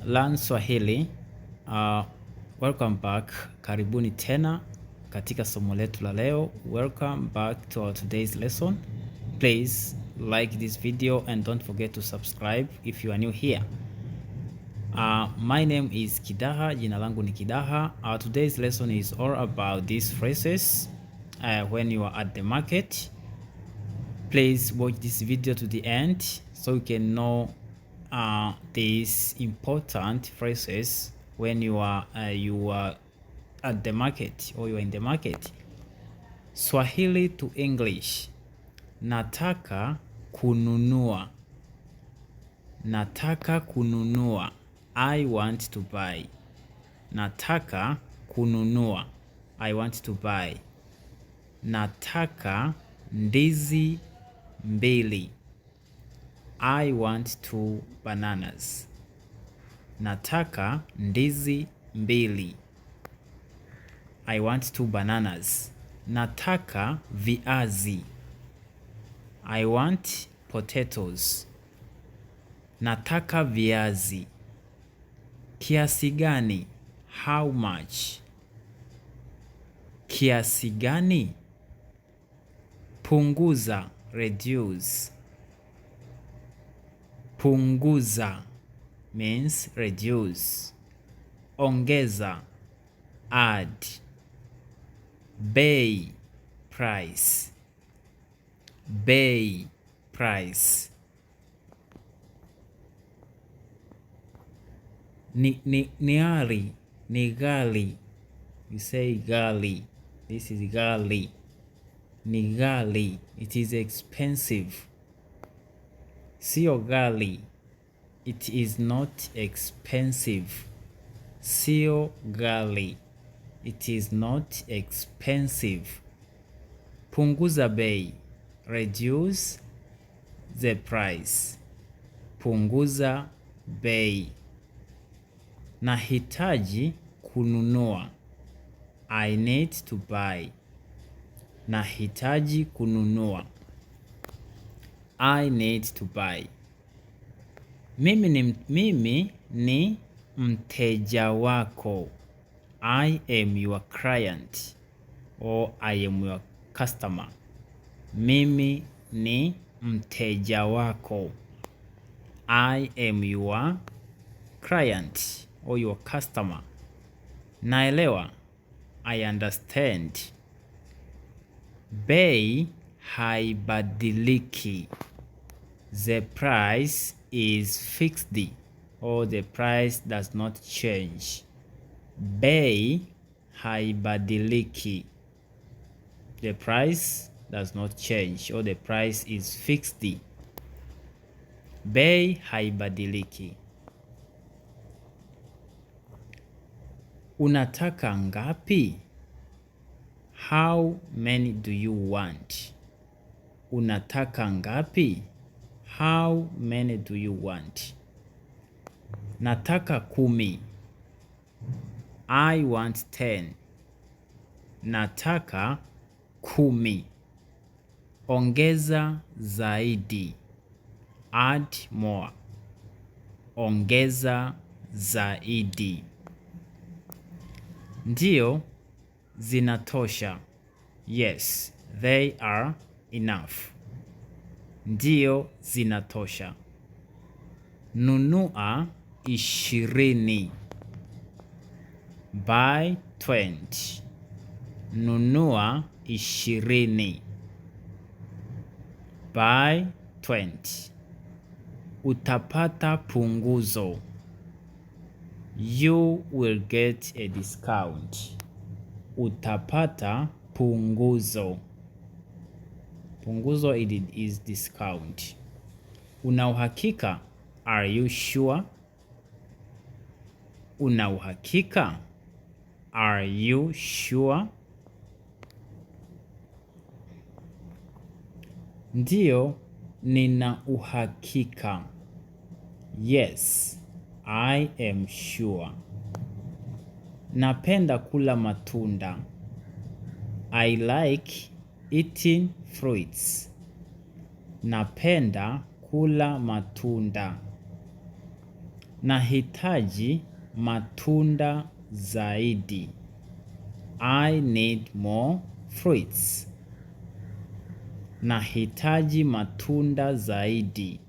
Learn Swahili. Welcome back. Karibuni tena katika somo letu la leo. Welcome back to our today's lesson. Please like this video and don't forget to subscribe if you are new here. My name is Kidaha. Jina langu ni Kidaha. Our today's lesson is all about these phrases when you are at the market. Please watch this video to the end so you can know these important phrases when you are at the market or you are in the market. Swahili to English. Nataka kununua. Nataka kununua. I want to buy. Nataka kununua. I want to buy. Nataka ndizi mbili. I want 2 bananas. Nataka ndizi mbili. I want 2 bananas. Nataka viazi. I want potatoes. Nataka viazi. Kiasi gani? How much? Kiasi gani? Punguza, reduce. Punguza means reduce. Ongeza, add. Bei, price. Bei, price. Ni ghali, ni ghali. You say ghali. This is ghali. Ni ghali. It is expensive. Sio ghali. It is not expensive. Sio ghali. It is not expensive. Punguza bei. Reduce the price. Punguza bei. Nahitaji kununua. I need to buy. Nahitaji kununua. I need to buy. Mimi ni mteja wako. I am your client or I am your customer. Mimi ni mteja wako. I am your client or your customer. Naelewa. I understand. Bei haibadiliki. The price is fixed or the price does not change. Bei haibadiliki. The price does not change or the price is fixed. Bei haibadiliki. Unataka ngapi? How many do you want? Unataka ngapi? How many do you want? Nataka 10. I want 10. Nataka 10. Ongeza zaidi. Add more. Ongeza zaidi. Ndio, zinatosha. Yes, they are enough. Ndio, zinatosha. Nunua 20. Buy 20. Nunua 20. Buy 20. Utapata punguzo. You will get a discount. Utapata punguzo. Punguzo is discount. Una uhakika? Are you sure? Una uhakika? Are you sure? Ndio, nina uhakika. Yes, I am sure. Napenda kula matunda. I like eating fruits. Napenda kula matunda. Nahitaji matunda zaidi. I need more fruits. Nahitaji matunda zaidi.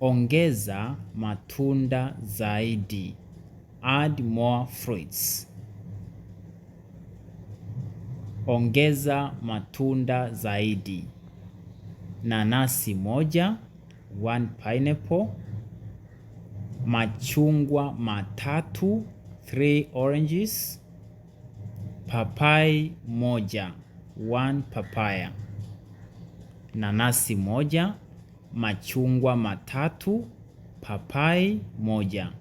Ongeza matunda zaidi. Add more fruits. Ongeza matunda zaidi. Nanasi moja, 1 pineapple. Machungwa matatu, 3 oranges. Papai moja, 1 papaya. Nanasi moja, machungwa matatu, papai moja,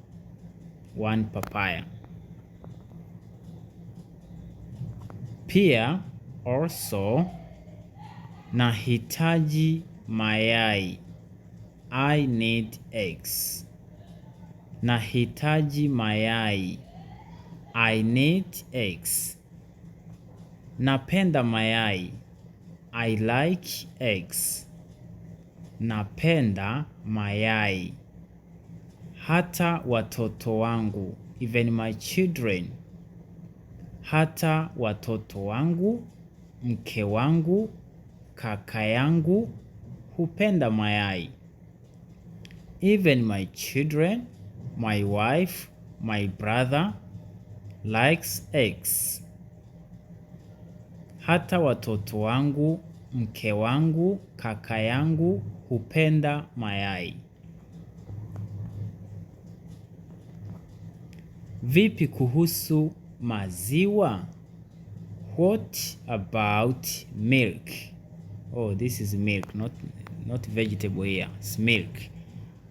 1 papaya. Pia also nahitaji mayai. I need eggs. Nahitaji mayai. I need eggs. Napenda mayai. I like eggs. Napenda mayai. Hata watoto wangu. Even my children. Hata watoto wangu, mke wangu, kaka yangu, hupenda mayai. Even my children, my wife, my brother, likes eggs. Hata watoto wangu, mke wangu, kaka yangu, hupenda mayai. Vipi kuhusu maziwa? What about milk? Oh, this is milk, not vegetable here. It's milk.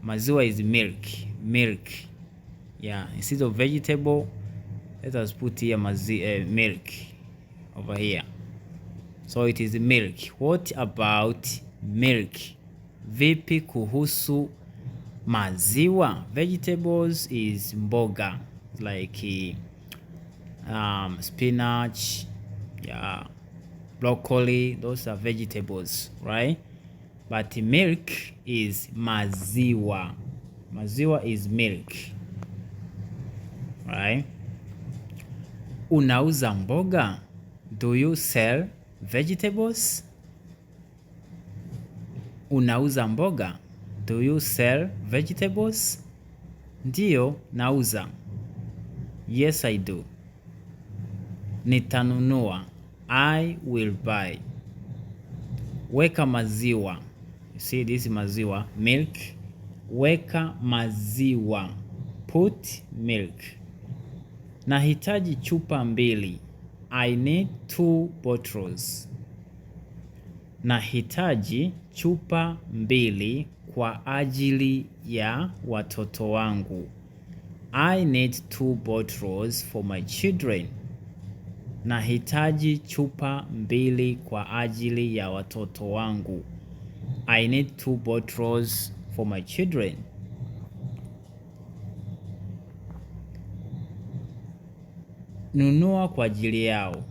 Maziwa is milk. Milk. Yeah, instead of vegetable, let us put here milk over here. So it is milk. What about milk? Vipi kuhusu maziwa? Vegetables is mboga, like spinach, yeah, broccoli. Those are vegetables, right? But milk is maziwa. Maziwa is milk, right? Unauza mboga? Do you sell vegetables? Unauza mboga? Do you sell vegetables? Ndiyo, nauza. Yes, I do. Nitanunua. I will buy. Weka maziwa. You see, this is maziwa. Milk. Weka maziwa. Put milk. Nahitaji chupa mbili. I need 2 bottles. Nahitaji chupa mbili kwa ajili ya watoto wangu. I need 2 bottles for my children. Nahitaji chupa mbili kwa ajili ya watoto wangu. I need 2 bottles for my children. Nunua kwa ajili yao.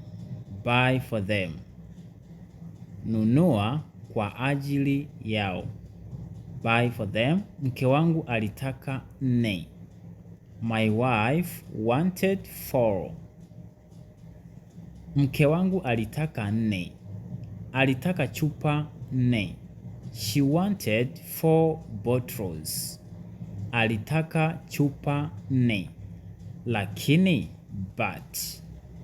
Buy for them. Nunua kwa ajili yao. Buy for them. Mke wangu alitaka 4. My wife wanted 4. Mke wangu alitaka 4. Alitaka chupa 4. She wanted 4 bottles. Alitaka chupa 4. Lakini, but,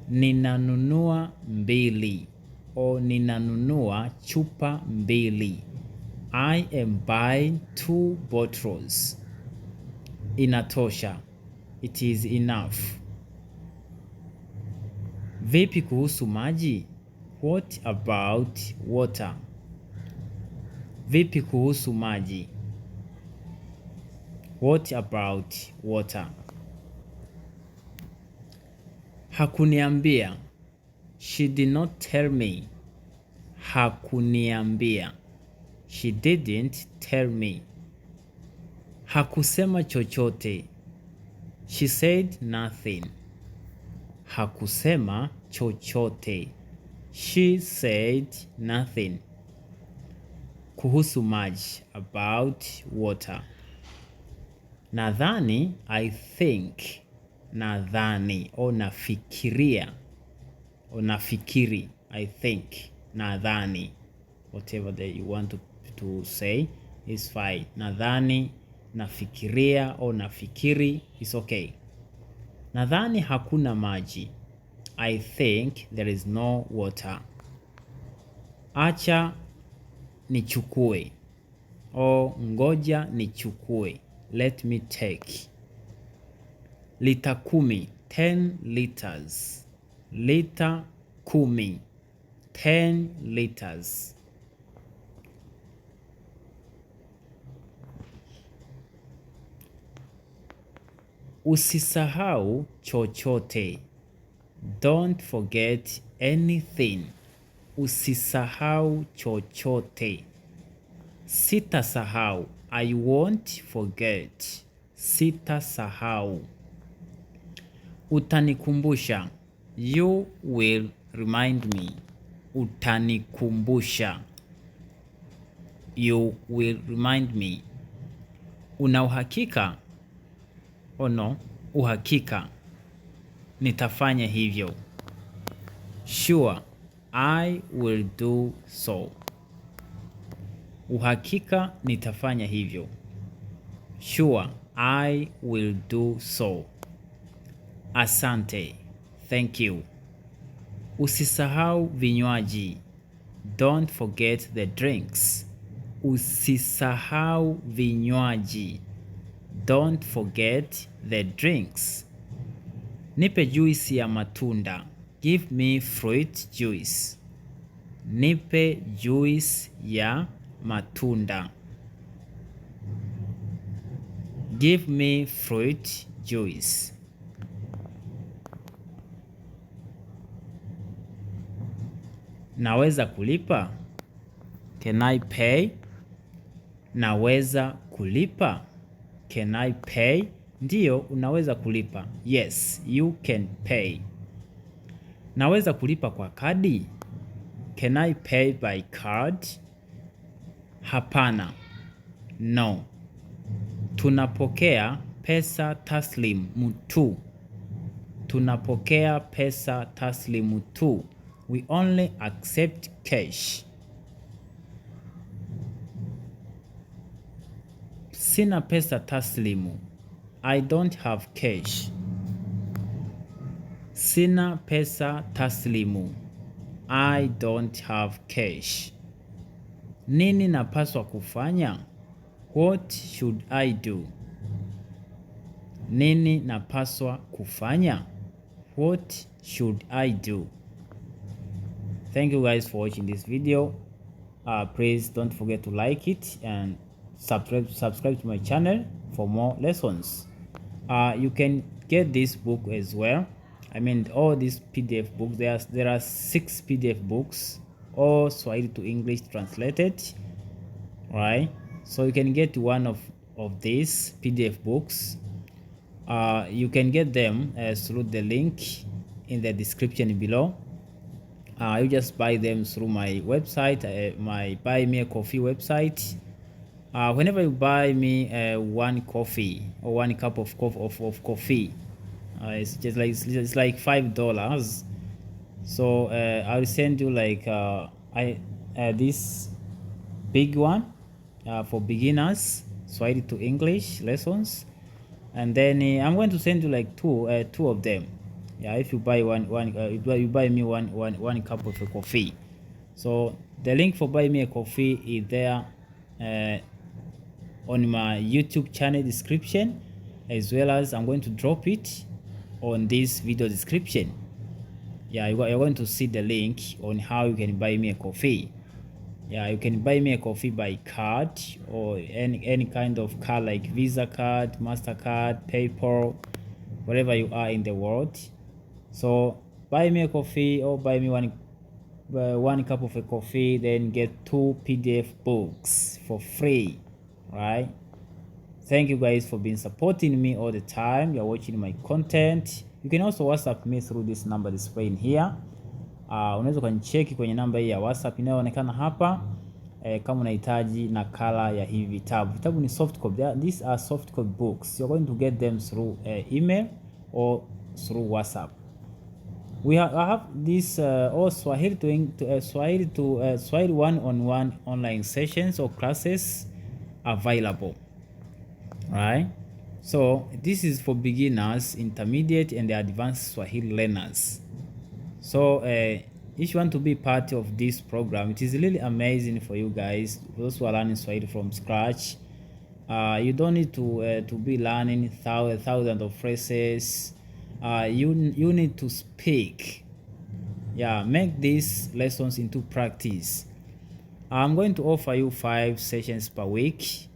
ninanunua 2. O ninanunua chupa 2. I am buying 2 bottles. Inatosha. It is enough. Vipi kuhusu maji? What about water? Vipi kuhusu maji? What about water? Hakuniambia. She did not tell me. Hakuniambia. She didn't tell me. Hakusema chochote. She said nothing. Hakusema chochote. She said nothing. Kuhusu maji. About water. Nadhani, I think. Nadhani au nafikiria au nafikiri, I think. Nadhani, whatever that you want to say is fine. Nadhani, nafikiria au nafikiri is okay. Nadhani hakuna maji. I think there is no water. Acha nichukue au ngoja nichukue. Let me take. Lita 10, 10 liters. Lita 10, 10 liters. Usisahau chochote. Don't forget anything. Usisahau chochote. Sitasahau. I won't forget. Sitasahau. Utanikumbusha. You will remind me. Utanikumbusha. You will remind me. Una uhakika? Oh no, uhakika. Nitafanya hivyo. Sure, I will do so. Uhakika nitafanya hivyo. Sure, I will do so. Asante, thank you. Usisahau vinywaji. Don't forget the drinks. Usisahau vinywaji. Don't forget the drinks. Nipe juisi ya matunda. Give me fruit juice. Nipe juice ya matunda. Give me fruit juice. Naweza kulipa? Can I pay? Naweza kulipa? Can I pay? Ndiyo, unaweza kulipa. Yes, you can pay. Naweza kulipa kwa kadi? Can I pay by card? Hapana. No. Tunapokea pesa taslimu tu. Tunapokea pesa taslimu tu. We only accept cash. Sina pesa taslimu. I don't have cash. Sina pesa taslimu. I don't have cash. Nini napaswa kufanya? What should I do? Nini napaswa kufanya? What should I do? Thank you guys for watching this video. Please don't forget to like it and subscribe to my channel for more lessons. You can get this book as well. I mean, all these PDF books. There are 6 PDF books, all Swahili to English translated. Right? So you can get one of these PDF books. You can get them through the link in the description below. You just buy them through my website, my Buy Me a Coffee website. Whenever you buy me one coffee or 1 cup of coffee, it's just like it's like $5. So I'll send you like this big one for beginners, Swahili to English lessons, and then I'm going to send you like two of them. Yeah, if you buy you buy me one cup of a coffee. So the link for Buy Me a Coffee is there on my YouTube channel description, as well as I'm going to drop it on this video description. Yeah, you're going to see the link on how you can buy me a coffee. Yeah, you can buy me a coffee by card or any kind of card like Visa card, MasterCard, PayPal, wherever you are in the world. So buy me a coffee or buy me one cup of a coffee, then get 2 PDF books for free. Right? Thank you guys for being supporting me all the time. You're watching my content. You can also WhatsApp me through this number displaying here. Unaweza kunicheki kwenye namba hii ya WhatsApp inayoonekana hapa. kama unahitaji nakala ya hivi vitabu. Vitabu ni soft copy. These are soft copy books. You're going to get them through email or through WhatsApp. I have this Swahili one-on-one online sessions or classes available. Right? So this is for beginners, intermediate, and the advanced Swahili learners. So if you want to be part of this program, it is really amazing for you guys, those who are learning Swahili from scratch. You don't need to be learning thousands of phrases. You need to speak. Yeah, make these lessons into practice. I'm going to offer you 5 sessions per week.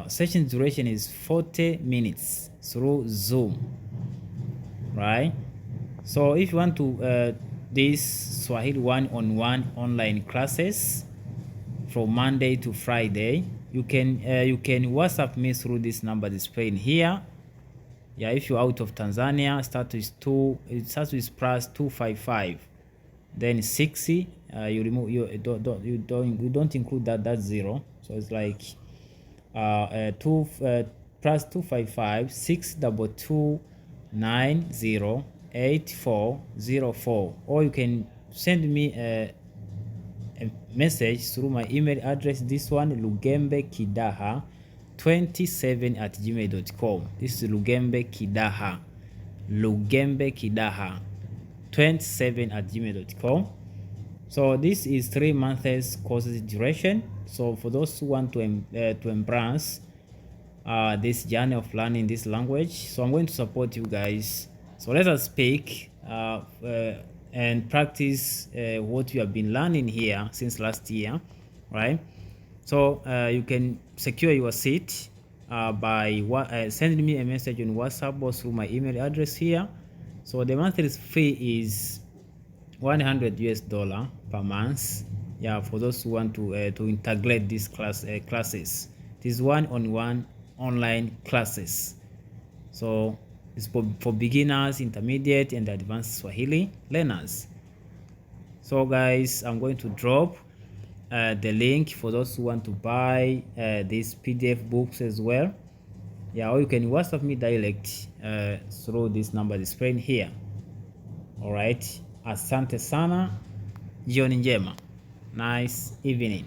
Session duration is 40 minutes through Zoom. Right? So if you want to these Swahili one-on-one online classes from Monday to Friday, you can WhatsApp me through this number displayed here. Yeah, if you're out of Tanzania, it starts with +255, then 60. You remove you don't include that 0, so it's like +255 622 908404, or you can send me a message through my email address, this one, lugembekidaha27@gmail.com. This is lugembekidaha27@gmail.com. So this is 3 months courses duration. So for those who want to embrace this journey of learning this language, so I'm going to support you guys. So let us speak and practice what you have been learning here since last year, right? So you can secure your seat by sending me a message on WhatsApp or through my email address here. So the monthly fee is $100 per month. Yeah, for those who want to integrate these classes. This one-on-one online classes. So it's for beginners, intermediate, and advanced Swahili learners. So guys, I'm going to drop the link for those who want to buy these PDF books as well. Yeah, or you can WhatsApp me direct through this number displayed here. All right, asante sana, jioni njema, nice evening.